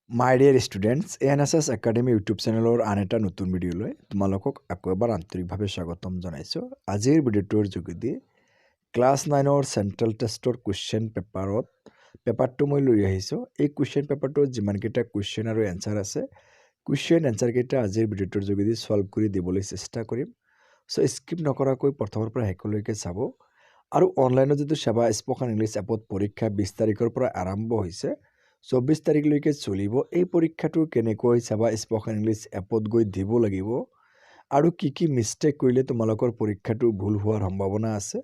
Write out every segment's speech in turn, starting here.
মাই dear students ANSS academy YouTube চেনেলৰ আন এটা নতুন ভিডিঅ'লৈ তোমালোকক আকৌ এবাৰ আন্তৰিকভাৱে স্বাগতম জনাইছোঁ। আজিৰ ভিডিঅ'টোৰ যোগেদি ক্লাছ 9ৰ চেণ্ট্ৰেল টেষ্টৰ কুৱেশ্যন পেপাৰটো মই লৈ আহিছোঁ। এই কুৱেশ্যন পেপাৰটোত যিমানকেইটা কুৱেশ্যন আৰু এনচাৰ আছে, কুৱেশ্যন এনচাৰকেইটা আজিৰ ভিডিঅ'টোৰ যোগেদি ছল্ভ কৰি দিবলৈ চেষ্টা কৰিম। চ' স্কিপ নকৰাকৈ প্ৰথমৰ পৰা শেষলৈকে চাব। আৰু অনলাইনত যিটো সেৱা স্পকেন ইংলিছ এপত পৰীক্ষা 20 তাৰিখৰ পৰা আৰম্ভ হৈছে, 24 তাৰিখলৈকে চলিব। এই পৰীক্ষাটো কেনেকৈ চাবা স্পকেন ইংলিছ এপত গৈ দিব লাগিব আৰু কি মিষ্টেক কৰিলে তোমালোকৰ পৰীক্ষাটো ভুল হোৱাৰ সম্ভাৱনা আছে,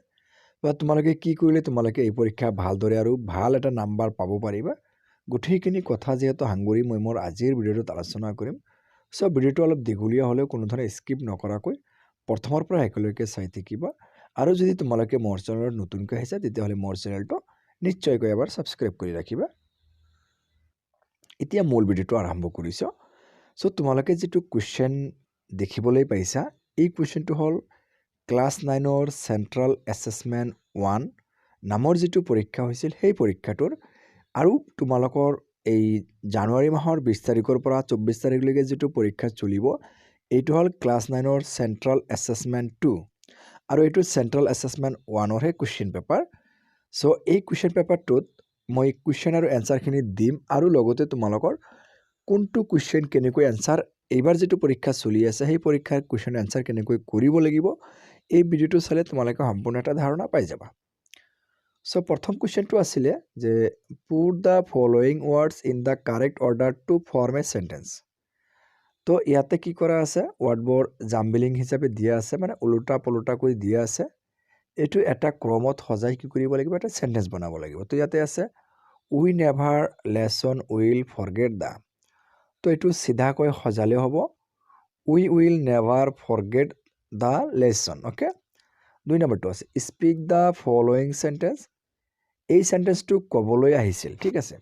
বা তোমালোকে কি কৰিলে তোমালোকে এই পৰীক্ষা ভালদৰে আৰু ভাল এটা নাম্বাৰ পাব পাৰিবা। গোটেইখিনি কথা যিহেতু সাঙুৰি মই মোৰ আজিৰ ভিডিঅ'টোত আলোচনা কৰিম। চ' ভিডিঅ'টো অলপ দীঘলীয়া হ'লেও কোনো ধৰণে স্কিপ নকৰাকৈ প্ৰথমৰ পৰা শেষলৈকে চাই থাকিবা। আৰু যদি তোমালোকে মোৰ চেনেলত নতুনকৈ আহিছা, তেতিয়াহ'লে মোৰ চেনেলটো নিশ্চয়কৈ এবাৰ ছাবস্ক্ৰাইব কৰি ৰাখিবা। এতিয়া মূল ভিডিঅ'টো আৰম্ভ কৰিছোঁ। চ' তোমালোকে যিটো কুৱেশ্যন দেখিবলৈ পাইছা, এই কুৱেশ্যনটো হ'ল ক্লাছ 9ৰ চেণ্ট্ৰেল এছেছমেণ্ট 1 নামৰ যিটো পৰীক্ষা হৈছিল, সেই পৰীক্ষাটোৰ আৰু তোমালোকৰ এই জানুৱাৰী মাহৰ 20 তাৰিখৰ পৰা 24 তাৰিখলৈকে যিটো পৰীক্ষা চলিব, এইটো হ'ল ক্লাছ 9ৰ চেণ্ট্ৰেল এছেছমেণ্ট 2 আৰু এইটো চেণ্ট্ৰেল এছেছমেণ্ট 1ৰহে কুৱেশ্যন পেপাৰ। চ' এই কুৱেশ্যন পেপাৰটোত মই কুৱেশ্যন আৰু এনচাৰখিনি দিম আৰু লগতে তোমালোকৰ কোনটো কুৱেশ্যন কেনেকৈ এনচাৰ এইবাৰ যিটো পৰীক্ষা চলি আছে, সেই পৰীক্ষাৰ কুৱেশ্যন এনচাৰ কেনেকৈ কৰিব লাগিব, এই ভিডিঅ'টো চালে তোমালোকে সম্পূৰ্ণ এটা ধাৰণা পাই যাবা। চ' প্ৰথম কুৱেশ্যনটো আছিলে যে put the following words in the correct order to form a sentence. তো ইয়াতে কি কৰা আছে, ৱৰ্ডবোৰ জাম্বলিং হিচাপে দিয়া আছে, মানে ওলোটা পলোটাকৈ দিয়া আছে। এইটো এটা ক্ৰমত সজাই কি কৰিব লাগিব, এটা চেণ্টেন্স বনাব লাগিব। তো ইয়াতে আছে we never lesson will forget the. তো এইটো চিধাকৈ সজালে হ'ব we will never forget the lesson. Okay, 2 নম্বৰটো আছে স্পীক দ্য ফলোয়িং চেণ্টেন্স। এই চেণ্টেন্সটো ক'বলৈ আহিছিল, ঠিক আছে।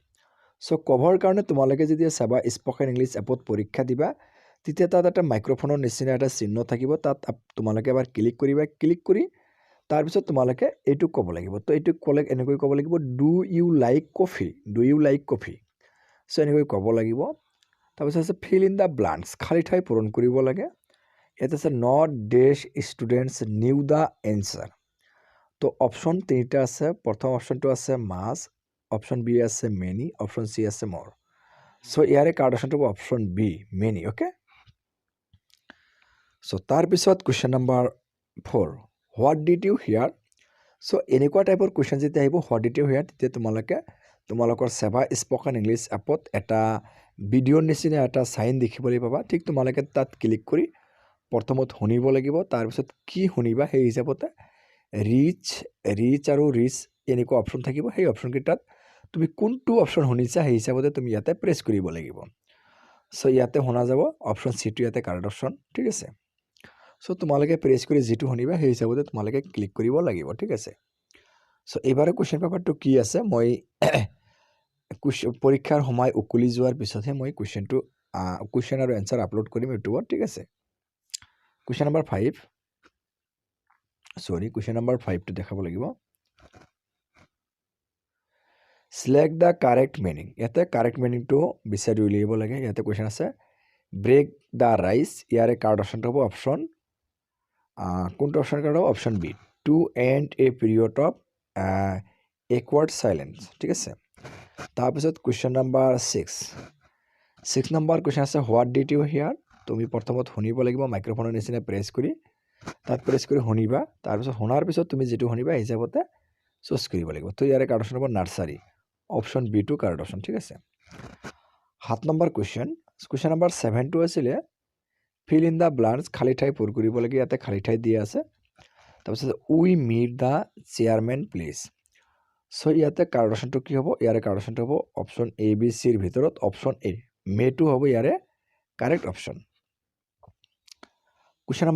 চ' ক'বৰ কাৰণে তোমালোকে যদি চাবা স্পকেন ইংলিছ এপত পৰীক্ষা দিবা, তেতিয়া তাত এটা মাইক্ৰফোনৰ নিচিনা এটা চিহ্ন থাকিব, তাত তোমালোকে এবাৰ ক্লিক কৰিবা। ক্লিক কৰি তাৰপিছত তোমালোকে এইটো ক'ব লাগিব। তো এইটো ক'লে এনেকৈ ক'ব লাগিব, do you like coffee, do you like coffee. So' এনেকৈ ক'ব লাগিব। তাৰপিছত আছে ফিল ইন দ্য ব্লাংকছ, খালী ঠাই পূৰণ কৰিব লাগে। ইয়াত আছে not these students knew the answer. তো অপশ্যন 3টা আছে। প্ৰথম অপশ্যনটো আছে মাছ, অপশ্যন বি আছে মেনি, অপশ্যন চি আছে মৰ। চ' ইয়াৰে কাৰ্ড অপশ্যনটো হ'ব option B many. Okay, so' তাৰপিছত question number 4 what did you hear. চ' এনেকুৱা টাইপৰ কুৱেশ্যন যেতিয়া আহিব হোৱাট ডিড ইউ হিয়াৰ, তেতিয়া তোমালোকৰ চেবা স্পকেন ইংলিছ এপত এটা ভিডিঅ'ৰ নিচিনা এটা চাইন দেখিবলৈ পাবা। ঠিক তোমালোকে তাত ক্লিক কৰি প্ৰথমত শুনিব লাগিব। তাৰপিছত কি শুনিবা সেই হিচাপতে ৰিচ আৰু ৰিচ এনেকুৱা অপশ্যন থাকিব। সেই অপশ্যনকেইটাত তুমি কোনটো অপশ্যন শুনিছা সেই হিচাপতে তুমি ইয়াতে প্ৰেছ কৰিব লাগিব। চ' ইয়াতে শুনা যাব অপশ্যন চিটো ইয়াতে কাৰেক্ট অপশ্যন, ঠিক আছে। চ' তোমালোকে প্ৰেছ কৰি যিটো শুনিবা সেই হিচাপতে তোমালোকে ক্লিক কৰিব লাগিব, ঠিক আছে। চ' এইবাৰৰ কুৱেশ্যন পেপাৰটো কি আছে, মই পৰীক্ষাৰ সময় উকলি যোৱাৰ পিছতহে মই কুৱেশ্যন আৰু এনচাৰ আপলোড কৰিম ইউটিউবত, ঠিক আছে। কুৱেশ্যন নম্বৰ 5টো দেখাব লাগিব। Select the correct meaning. ইয়াতে কাৰেক্ট মিনিংটো বিচাৰি উলিয়াব লাগে। ইয়াতে কুৱেশ্যন আছে ব্ৰেক দ্য ৰাইচ। ইয়াৰে কাৰ্ড অপশ্যনটো হ'ব অপশ্যন কোনটো অপশ্যন কাৰ্ড হ'ব, option B to end a period of awkward silence, ঠিক আছে। তাৰপিছত কুৱেশ্যন নম্বৰ 6 নম্বৰ কুৱেশ্যন আছে হোৱাট ডিড ইউ হিয়াৰ। তুমি প্ৰথমত শুনিব লাগিব, মাইক্ৰফোনৰ নিচিনা প্ৰেছ কৰি শুনিবা। তাৰপিছত শুনাৰ পিছত তুমি যিটো শুনিবা সেই হিচাপতে চুজ কৰিব লাগিব। তো ইয়াৰে কাৰ্ড অপশ্যন হ'ব নাৰ্চাৰী, অপশ্যন বি টু কাৰ্ড অপশ্যন, ঠিক আছে। 7 নম্বৰ কুৱেশ্যন নম্বৰ 7টো আছিলে ফিল ইন দ্য ব্লাংকছ, খালী ঠাই পূৰ কৰিব লাগে। ইয়াতে খালী ঠাই দিয়া আছে। তাৰপিছত উই মিট দ্য চেয়াৰমেন প্লিজ। চ' ইয়াতে কাৰ্ড অপশ্যনটো কি হ'ব, ইয়াৰে কাৰ্ড অপশ্যনটো হ'ব অপশ্যন এ বি চিৰ ভিতৰত অপশ্যন এ মেটো হ'ব ইয়াৰে কাৰেক্ট অপশ্যন। কুৱেশ্যন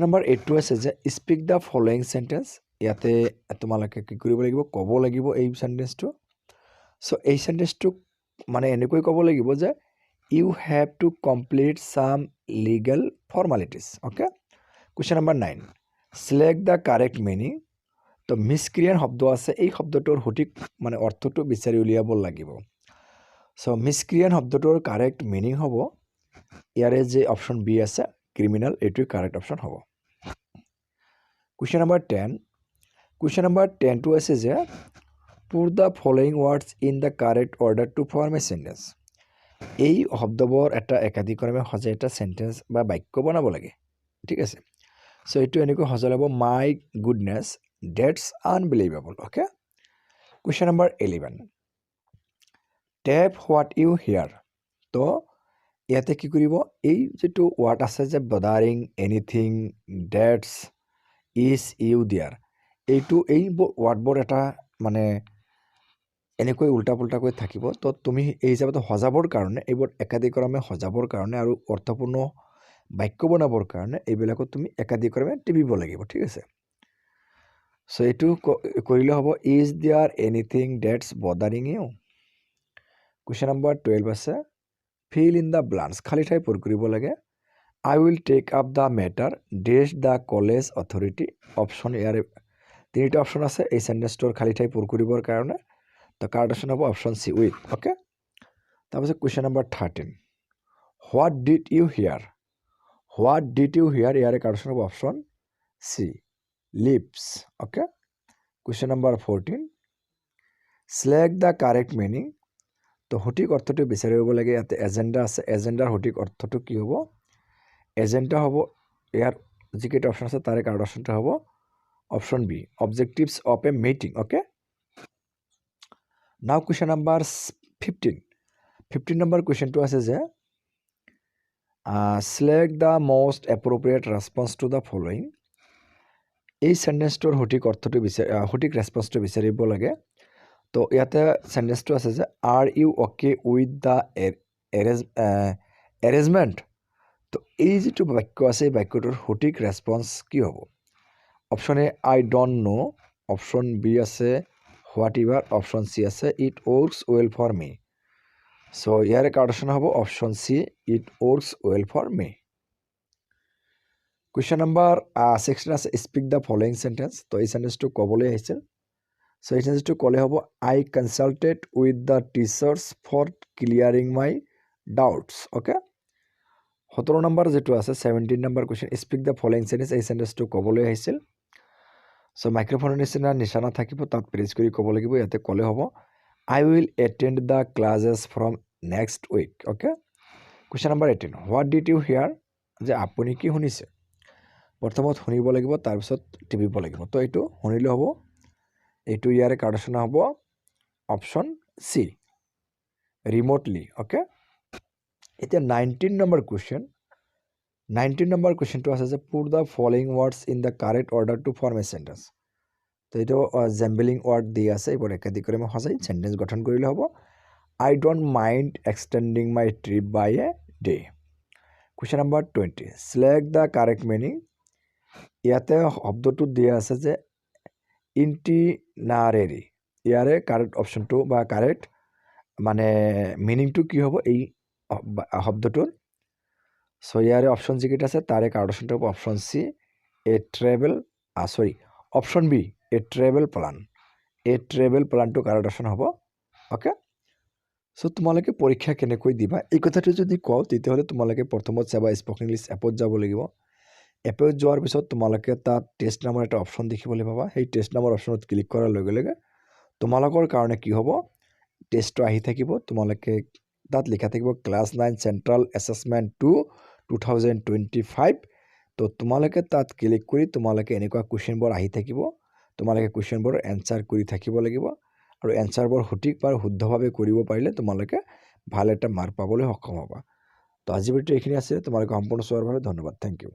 নম্বৰ 8টো আছে যে স্পীক দ্য ফলোয়িং চেণ্টেন্স। ইয়াতে তোমালোকে কি কৰিব লাগিব, ক'ব লাগিব এই চেণ্টেন্সটো। চ' এই চেণ্টেন্সটোক মানে এনেকৈ ক'ব লাগিব যে you have to complete some legal formalities. Okay, question number 9 select the correct meaning. তো মিছক্ৰিয়ান শব্দ আছে, এই শব্দটোৰ সঠিক মানে অৰ্থটো বিচাৰি উলিয়াব লাগিব। সো মিসক্ৰিয়েণ্ট শব্দটোৰ কাৰেক্ট মিনিং হ'ব ইয়াৰে যে অপশ্যন বি আছে ক্ৰিমিনেল, এইটোৱে কাৰেক্ট অপশ্যন হ'ব। কুৱেশ্যন নম্বৰ 10, কুৱেশ্যন নম্বৰ 10টো আছে যে put the following words in the correct order to form a sentence. এই শব্দবোৰ এটা একাধিক্ৰমে সজাই এটা চেণ্টেন্স বা বাক্য বনাব লাগে, ঠিক আছে। সো এইটো এনেকৈ সজাই ল'ব, my goodness that's unbelievable. Okay. Question number 11, tap what you hear. তো ইয়াতে কি কৰিব, এই যিটো ৱাৰ্ড আছে যে bothering, anything, that's, is, you, there, এই ৱাৰ্ডবোৰ এটা মানে এনেকৈ উল্টা পুল্টাকৈ থাকিব। তো তুমি এই হিচাপত সজাবৰ কাৰণে, এইবোৰ একাধিক্ৰমে সজাবৰ কাৰণে আৰু অৰ্থপূৰ্ণ বাক্য বনাবৰ কাৰণে এইবিলাকত তুমি একাধিক্ৰমে টিপিব লাগিব, ঠিক আছে। সো এইটো কৰিলে হ'ব, is there anything that's bothering you. Question number 12 আছে, ফিল ইন দ্য ব্লাঙ্কছ, খালী ঠাই পূৰ কৰিব লাগে। I will take up the matter with the college authority. Option ইয়াৰে 3টা অপশ্যন আছে এই চেণ্টেন্সটোৰ খালী ঠাই পূৰ কৰিবৰ কাৰণে। তো কাৰেক্ট অপশ্যন হ'ব অপশ্যন চি, উইল। অ'কে। তাৰপিছত question number 13, what did you hear. What did you hear, ইয়াৰে কাৰেক্ট অপশ্যন হ'ব option C, lips. Okay. Question number 14, select the correct meaning. তো সঠিক অৰ্থটো বিচাৰি ল'ব লাগে। ইয়াতে এজেণ্ডা আছে, এজেণ্ডাৰ সঠিক অৰ্থটো কি হ'ব, এজেণ্ডা হ'ব ইয়াৰ যিকেইটা অপশ্যন আছে তাৰে কাৰেক্ট অপশ্যনটো হ'ব option B, objectives of a meeting. Okay. Now question number 15 number কুৱেশ্যনটো আছে যে select the most appropriate response to the following. এই চেণ্টেন্সটোৰ সঠিক অৰ্থটো সঠিক ৰেছপন্সটো বিচাৰিব লাগে। তো ইয়াতে চেণ্টেন্সটো আছে যে are you okay with the arrangement. তো এই যিটো বাক্য আছে এই বাক্যটোৰ সঠিক ৰেছপন্স কি হ'ব? Option A I don't know', option B আছে হোৱাট ইভাৰ, অপশ্যন চি আছে it works well for me. So ইয়াৰে কাৰেক্ট অপশ্যন হ'ব option C, it works well for me. Question number 16 আছে, স্পীক দ্য ফলোয়িং চেণ্টেন্স। তো এই চেণ্টেন্সটো ক'বলৈ আহিছিল। সো এই চেণ্টেন্সটো ক'লে হ'ব, I consulted with the teachers for clearing my doubts. Okay. 17 number যিটো আছে 17 number question, speak the following sentence, এই চেণ্টেন্সটো ক'বলৈ আহিছিল। সো মাইক্ৰফোনৰ নিচিনা থাকিব, তাত প্ৰেছ কৰি ক'ব লাগিব। ইয়াতে ক'লে হ'ব, I will attend the classes from next week. Okay. Question number 18, what did you hear, যে আপুনি কি শুনিছে। প্ৰথমত শুনিব লাগিব, তাৰপিছত টিপিব লাগিব। তো এইটো শুনিলে হ'ব, এইটো ইয়াৰে কাৰেক্ট অপশ্যন হ'ব অপশ্যন চি, ৰিম'টলি। অ'কে। এতিয়া 19 নম্বৰ কুৱেশ্যন, 19 নম্বৰ কুৱেশ্যনটো আছে যে put the following words in the correct order to form a sentence. তো এইটো জেম্বলিং ৱৰ্ড দি আছে, এইবোৰ একাধিক্ৰমে সজাই চেণ্টেন্স গঠন কৰিলে হ'ব, I don't mind extending my trip by a day. Question number 20, select the correct meaning. ইয়াতে শব্দটো দিয়া আছে যে ইণ্টিনাৰেৰী, ইয়াৰে কাৰেক্ট অপশ্যনটো বা কাৰেক্ট মানে মিনিংটো কি হ'ব এই শব্দটোৰ। সো ইয়াৰে অপশ্যন যিকেইটা আছে তাৰে কাৰেক্ট অপশ্যনটো হ'ব অপশ্যন চি, এ ট্ৰেভেল অপশ্যন বি, এ ট্ৰেভেল প্লান। এ ট্ৰেভেল প্লানটো কাৰেক্ট অপশ্যন হ'ব। অ'কে। সো তোমালোকে পৰীক্ষা কেনেকৈ দিবা এই কথাটো যদি কওঁ, তেতিয়াহ'লে তোমালোকে প্ৰথমত চাবা স্প'কেন ইংলিছ এপত যাব লাগিব। এপত যোৱাৰ পিছত তোমালোকে তাত টেষ্ট নামৰ এটা অপশ্যন দেখিবলৈ পাবা। সেই টেষ্ট নামৰ অপশ্যনত ক্লিক কৰাৰ লগে লগে তোমালোকৰ কাৰণে কি হ'ব, টেষ্টটো আহি থাকিব। তোমালোকে তাত লিখা থাকিব ক্লাছ 9 চেণ্ট্ৰেল এছেছমেণ্ট 2 2025। তো তোমালোকে তাত ক্লিক কৰি তোমালোকে এনেকুৱা কুৱেশ্যনবোৰ আহি থাকিব। তোমালোকে কুৱেশ্যনবোৰ এনচাৰ কৰি থাকিব লাগিব আৰু এনচাৰবোৰ সঠিক বা শুদ্ধভাৱে কৰিব পাৰিলে তোমালোকে ভাল এটা মাৰ্ক পাবলৈ সক্ষম হ'বা। তো আজিৰ ভিডিঅ'টো এইখিনি আছে। তোমালোকে সম্পূৰ্ণ চোৱাৰ বাবে ধন্যবাদ। Thank U.